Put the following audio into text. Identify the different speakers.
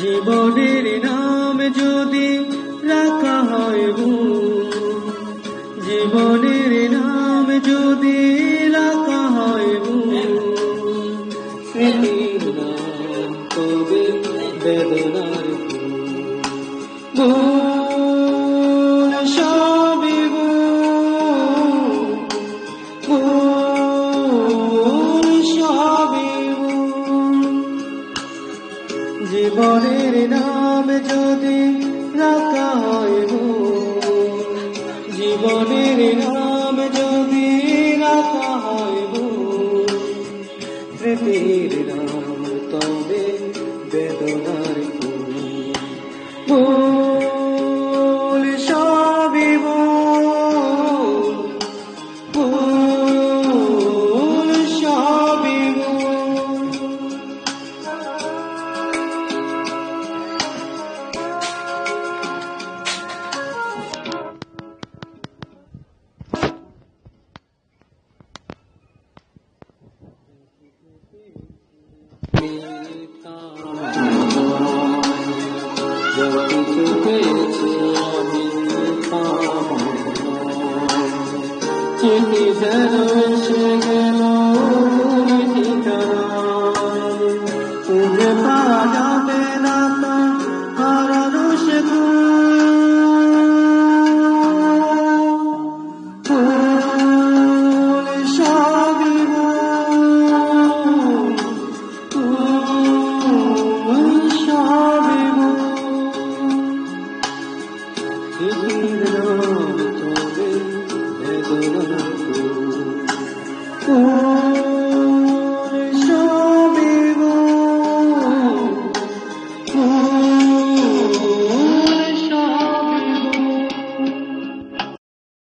Speaker 1: জীবনের নাম যদি রাখা হয় জীবনের নাম যদি রাখা হয় স্মৃতির নাম তবে বেদনার ভুল সবই ভুল সবই জীবনের নাম যদি রাখা হয় জীবনের নাম যদি রাখা হয় স্মৃতির নাম তবে বেদনার ভুল সবই ভুল সবই চিঠি যেন এসে গেল খুঁজে পাওয়া যাবে না তা হারানো সে ভুল সবই ভুল সবই চিঠির নাম তবে বেদনার